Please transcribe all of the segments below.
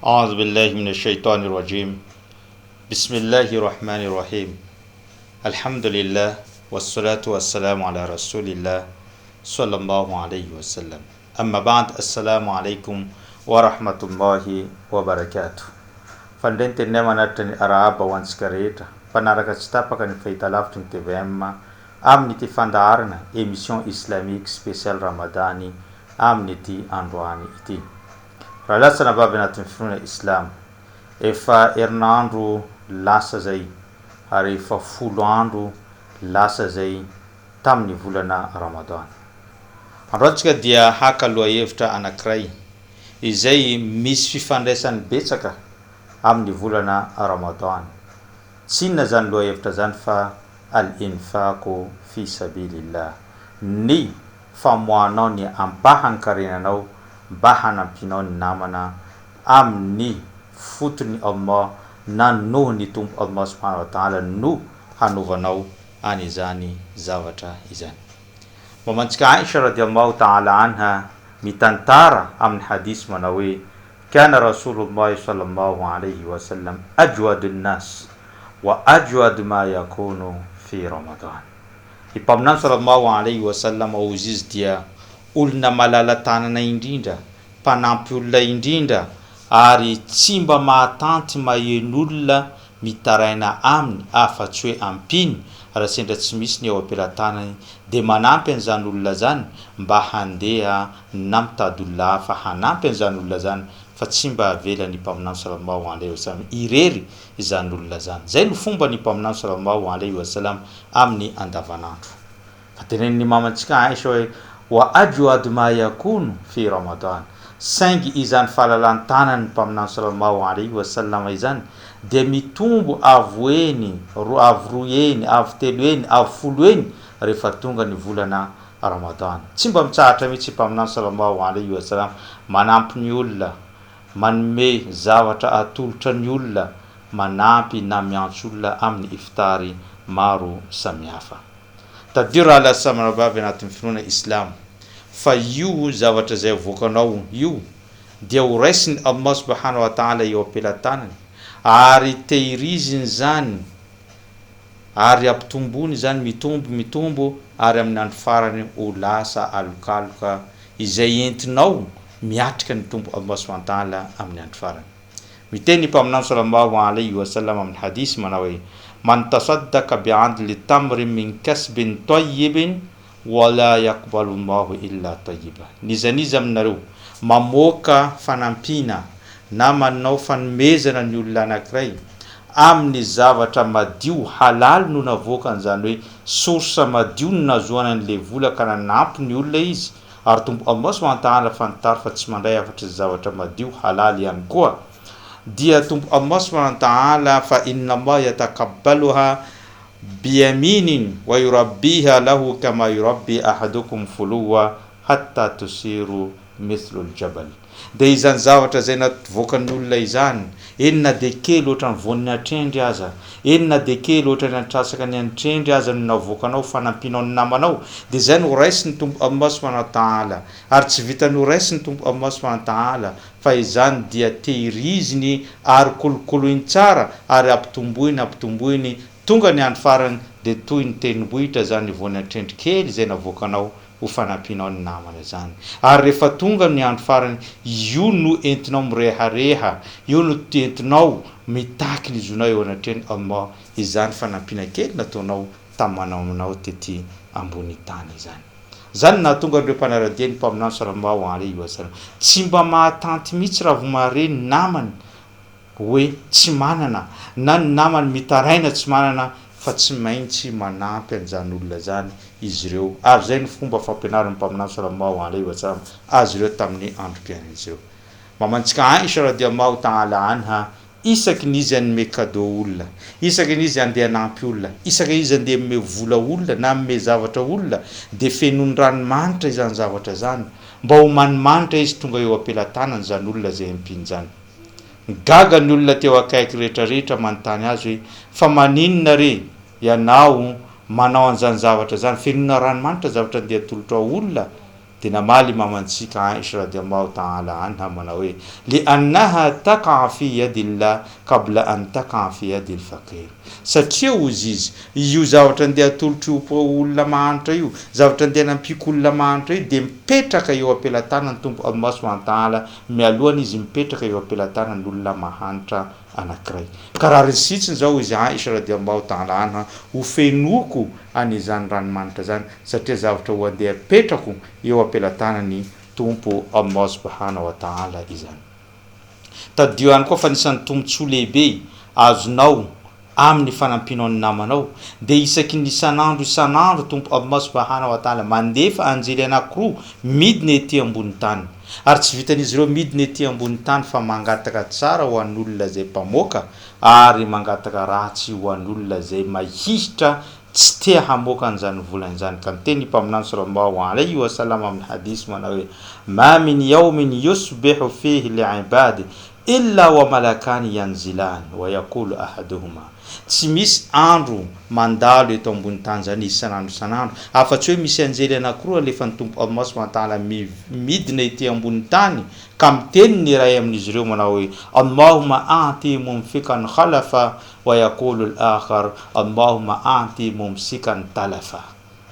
أعوذ بالله من الشيطان الرجيم بسم الله الرحمن الرحيم الحمد لله والصلاة والسلام على رسول الله صلى الله عليه وسلم أما بعد السلام عليكم ورحمة الله وبركاته فندنت نمانتني أرابا وانسكريتا panaraka tsy tapaka ny fahitalavitry ny TVM amin'ny ity fandaharana émission islamique spécial ramadany amin'ny ity androany ity. Raha lasana vavy anatin'ny finoana islam efa herinandro lasa zay ary efa 10 andro lasa zay tamin'ny volana Ramadan. Androantsika dia haka lohahevitra anankiray izay misy fifandraisany betsaka amin'ny volana Ramadan. Tsinona zany lohahevitra zany fa al-infaqu fi sabilillah, ny famohanao ny ampahankarenanao mba hanampinao ny namana amin'ny fotony Allah na nohon'ny tompo Allah subhanahu wa ta'ala no hanovanao an'izany zavatra izany. Mamantsika Aisha radhiyallahu ta'ala anha mitantara amin'ny hadis manao hoe kana Rasulullah sallallahu alayhi wa sallam ajwadun nas wa ajwad ma yakunu fi Ramadan. Ipaminany sallallahu alayhi wa sallam izy dia olona malala tanana indrindra, mpanampy olona indrindra ary tsy mba mahatanty mahen'olona mitaraina aminy afa-tsy hoe ampiny raha sendra tsy misy ny eo ampelantanany dia manampy an'izany olona zany mba handeha na mitady olona hafa hanampy an'izany olona zany fa tsy mba havelany mpaminany sallallahu alayhi wasallam irery izany olona zany. Zay no fomba ny mpaminany sallallahu alayhi wasallam amin'ny andavanandro. Fa tenenin'ny mamantsika Aisha hoe wa ajwad ma yakunu fi Ramadan, saingy izany fahalalantanany mpaminany sallallahu alayhi wasallam izany dia mitombo avoeny, avroeny, avteloeny, avfoloeny rehefa tonga ny volana Ramadan. Tsy mba mitsahatra mihitsy mpaminany sallallahu alayhi wasallam manampy ny olona, manome zavatra atolotra ny olona, manampy na miantso olona amin'ny iftary maro samihafa. Tadio raha lasa manavavy anatin'ny finoana islam fa io zavatra zay avoakanao io dia horaisiny Allah subhanahu wa ta'ala eo ampelantanany ary tehiriziny zany ary ampitombony zany mitombo ary amin'ny andro farany ho lasa alokaloka izay entinao miatrika ny tombo Allah subhanahu wa ta'ala amin'ny andro farany. Miteny mpaminany sallallahu alayhi wa sallam amin'ny hadis manao hoe man tasaddaka bi'adli tamri min kasbin tayyibin wala yaqbalu Allahu illa tayyiba. Nizaniza aminareo mamoaka fanampina na manao fanomezana ny olona anankiray amin'ny zavatra madio halal no navoakany, zany hoe source madio no nazoana an'le vola ka nanampy ny olona izy ary tombo Allah subhanahu wa ta'ala fantary fa tsy mandray afatry zavatra madio halal ihany koa dia tombo Allah subhanahu wa ta'ala fa inna Allah yatakabbaluha biyaminin wa yurabbiha lahu kama yurabbi ahadukum fuluwa hatta tusiru mithlu aljabal. Dia izany zavatra zay navoakan'ny olona izany, enina de kely ohatran'ny vonina trendry aza, enina de kely ohatran'ny antrasaka ny antrendry aza no navoakanao fanampinao ny namanao, dia zay no raisiny tombo Allah subhanahu wa ta'ala ary tsy vitany ho raisiny tombo Allah subhanahu wa ta'ala fa izany dia tehiriziny ary kolokoloiny tsara ary ampitomboiny tonga ny andro farany dia toy ny tenimbohitra zany vonina trendry kely zay navoakanao ho fanampinao ny namana zany. Ary rehefa tonga ny andro farany io no entinao mirehareha, io no entinao mitaky ny zonao eo anatreny Allah, izany fanampina kely nataonao tamanaonao tety ambony tany izany. Zany nahatonga ireo mpanaradiany mpaminany sallallahu alayhi wasallam tsy mba mahatanty mihitsy raha vomare ny namany hoe tsy manana na ny namany mitaraina tsy manana fa tsy maintsy manampy an'izany olona zany izy ireo. Ary zay ny fomba fampianaran'ny mpaminany sallallahu alayhi wasallam azy ireo tamin'ny androm-piainan'izy ireo. Mamantsika Aisha radhiyallahu ta'ala anha isaky n'izy anome cadeau olona, isaky n'izy andeha hanampy olona, isaky n'izy andeha me vola olona na me zavatra olona dia fenony ranomanitra izany zavatra zany mba ho manimanitra izy tonga eo ampelantanany zany olona zay ampiny zany. Gaga ny olona teo akaiky rehetrarehetra manontany azy hoe fa maninona re ianao manao an'izany zavatra zany, fenona ranomanitra zavatra andeha atolotra olona dia namaly mamantsika Aisha radiallahu ta'ala anha manao hoe liannaha taqa fi yadi llah qabla an taqa fi yadi lfaqir, satria ozy izy io zavatra andeha atolotra olona mahantra io, zavatra andeha nampiko olona mahantra io dia mipetraka eo ampelantanany tompo Allah subhanahu wa ta'ala mialohany izy mipetraka eo ampelantanan'olona mahantra anankiray. Ka raha resitsiny zao izy Aisha radiallahu ta'ala anha ho fenoko an'izany ranomanitra zany, satria zavatra ho andeha petrako eo ampelantanany tompo Allah subhanahu wa ta'ala izany. Tadio ihany koa fa nisan'ny tombontsoa lehibe azonao amin'ny fanampinao ny namanao dia isaky ny isan'andro tompo Allah subhanahu wa ta'ala mandefa anjely anankiroa midina ety ambony tany, ary tsy vitan'izy ireo midina ety ambony tany fa mangataka tsara ho an'olona zay mpamoaka ary mangataka ratsy ho an'olona zay mahihitra tsy tea hamoaka an'izany volana izany. Ka miteny mpaminany sallallahu alayhi wa sallam amin'ny hadisy manao hoe ma min yawmin yusbihu fihi li'ibadi illa wa malakani yanzilani wa yaqulu ahaduhuma, tsy misy andro mandalo eto ambony tany zany isan'andro afa-tsy hoe misy anjely anankiroa alefan'ny tompo Allah subhanahu wa ta'ala midina ety ambony tany ka miteny ny iray amin'izy ireo manao hoe Allahumma a'ti mumfikan khalafa wa yaqulu al-akhar Allahumma a'ti mumsikan talafa.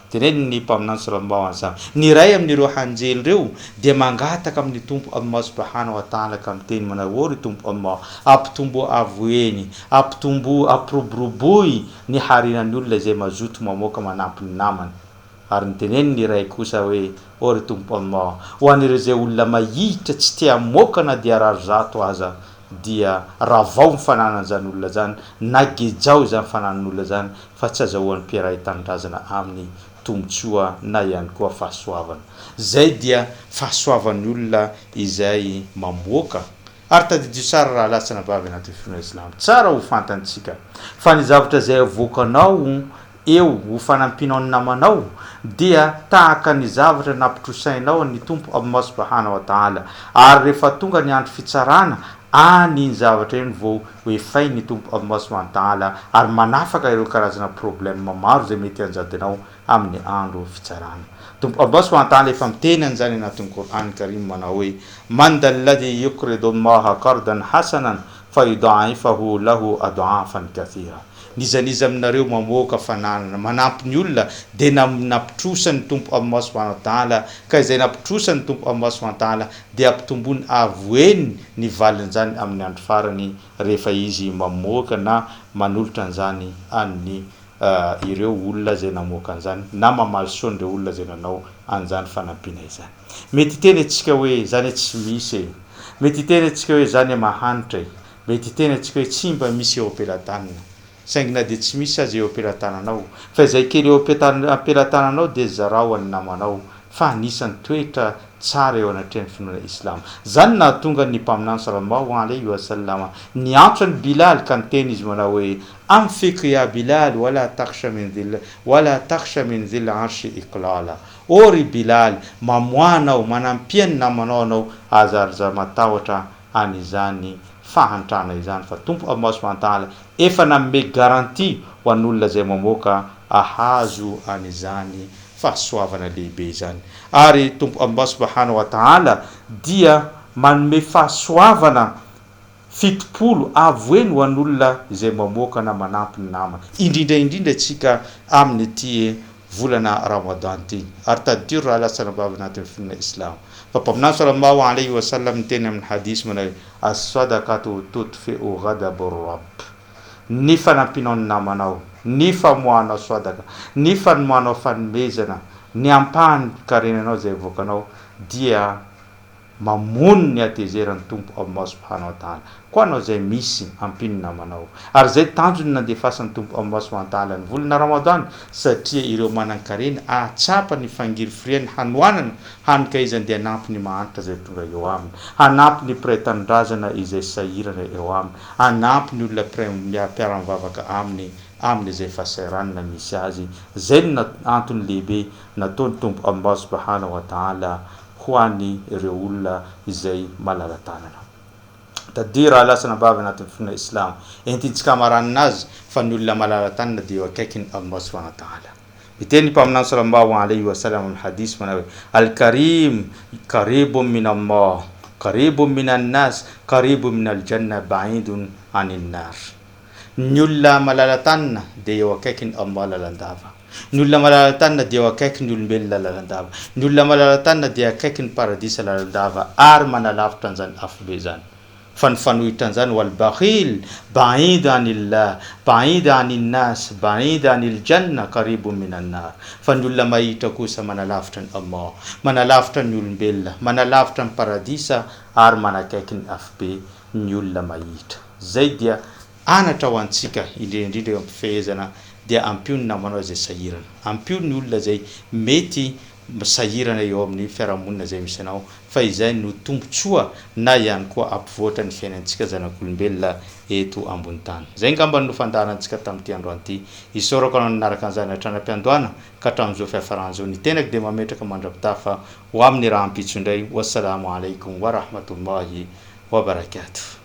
Teneny ny mpaminany sallallahu alaihi wasallam ny iray amin'ireo hanjely reo dia mangataka amin'ny tompo Allah subhanahu wa ta'ala ka miteny manao hoe tompo Allah ampitombo avoeny ampitombo apiroboroboy ny harinan'ny olona zay mazoto mamoaka manampy ny namany, ary niteneny ny iray kosa hoe ry tompo Allah ho an'ireo zay olona mahihitra tsy tea moaka na dia rarozato aza dia ravao mifananan'izany olona zany na gejao izany fananan'olona zany fa tsy azahoan'ny mpiaray tanindrazana amin'ny tombotsoa na ihany koa fahasoavana. Zay dia fahasoavan'ny olona izay mamoaka. Ary tadidio tsara raha lasana vavy anaty finoana Islam, tsara ho fantantsika fa ny zavatra zay avoakanao eo ho fanampinao ny namanao dia tahaka ny zavatra nampitrosainao ny tompo Allah subhanahu wa ta'ala, ary rehefa tonga ny andro fitsarana any zavatra eny vao hoefai ny tompo Allah subhanahu wa ta'ala ary manafaka ireo karazana problème maro zay mety anjadinao amin'ny andro fitsarana. Tompo Allah subhanahu wa ta'ala efa miteny an'izany anatin'ny Qur'an Karim manao hoe man dalladhi yuqridu Allaha qardan hasanan fayudha'ifahu lahu adha'afan kathira, nizaniza aminareo mamoaka fananana manampy ny olona dia nampitrosany tompo Allah subhanahu wa ta'ala, ka izay nampitrosany tompo Allah subhanahu wa ta'ala dia ampitombony avoeny ny valin'izany amin'ny andro farany rehefa izy mamoaka na manolotra an'izany amin'ny ireo olona zay namoaka an'izany na mamaly soan'ireo olona zay nanao an'izany fanampina izany. Mety teny atsika hoe zany tsy misy, mety teny atsika hoe zany mahanitra, mety teny atsika hoe tsy mba misy eo ampelantanana, saingy na dia tsy misy azy eo ampelantananao fa izay kely eo ampelantananao dia zarao any namanao fa anisan'ny toetra tsara eo anatrehan'ny finoana Islam. Zany na tonga ny mpaminany sallallahu alayhi wa sallam ny antsony Bilal ka niteny izy manao hoe anfiq ya Bilal wala takhsha min dhil arshi iqlala, ry Bilal mamoanao manampiany namanao anao azaryza matahotra an'izany fahantrana izany fa tompo Allah subhanahu wa ta'ala efa nanome garantie ho an'olona zay mamoaka ahazo an'izany fahasoavana lehibe izany. Ary tompo Allah subhanahu wa ta'ala dia manome fahasoavana fitopolo avoeny ho an'olona izay mamoaka na manampy ny namana, indrindra tsika amin'ny ity volana Ramadan ty. Ary tadidio raha lasana vavy anatin'ny finoana Islam fa mpaminany sallallahu alayhi wa sallam teny amin'ny hadisy manao as-sadaqatu tutfi'u ghadabur rabb, ny fanampinao ny namanao, ny famohanao sadaka, ny famohanao fanomezana, ny ampahany karenanao zay avoakanao dia mamono ny atezeran'ny tompo Allah subhanahu wa ta'ala ko anao zay misy ampiny namanao. Ary zay tanjony nandefasan'ny tompo Allah subhanahu wa ta'ala ny volana Ramadan satria ireo manan-karena ahatsapa ny fangirifiriany hanoanana hanika izy andeha hanampy ny mahanitra zay tonga eo aminy, hanampy ny mpiray tanindrazana izay sahirana eo aminy, hanampy ny olona mpiara-mivavaka amin'ny zay fahasahiranana misy azy. Zay ny antony lehibe nataony tompo Allah subhanahu wa ta'ala ho an'ny ireo olona izay malala tanana. Tadio raha lasana vavy anatin'ny finoana Islam entintsika amaranina azy fa ny olona malala tanana dia eo akaikin'ny Allah subhanahu wa ta'ala. Miteny mpaminany sallallahu alayhi wa sallam amin'ny hadis manao hoe al-karim qaribun min Allah qaribun min an-nas qaribun min al-janna ba'idun anin nar. Ny olona malala-tanana dia eo akaikin'ny Allah lalandava. Ny olona malala-tanana dia eo akaikin'ny olombelona lalandava. Ny olona malala-tanana dia akaikin'ny paradisa lalandava ary manalavitra an'izany afobe zany. Fa ny fanohitran' zany wal bakhil ba'id anillah ba'id anin nas ba'id anil janna qaribun minan nar. Fa ny olona mahitra kosa manalavitra ny Allah, manalavitra ny olombelona, manalavitra ny paradisa ary manakaiky ny afobe ny olona mahitra. Zay dia anatra ho antsika indrindra fehezana dia ampio ny namanao zay sahirana, ampio ny olona zay mety sahirana eo amin'ny fiarahamonina zay misy anao, fa izay no tombotsoa na ihany koa ampivoatra ny fiainantsika zanak'olombelona eto ambony tany. Zay ngamba no fandaharantsika tamin'ity androany ity. Isorako anao nanaraka an'izany hatrana-piandohana ka hatramin'izao fiafaran'izao ny tenako dia mametraka mandrapitafa ho amin'ny raha ampitso indray. Wassalamu alaikum wa rahmatullahi wa barakatuh.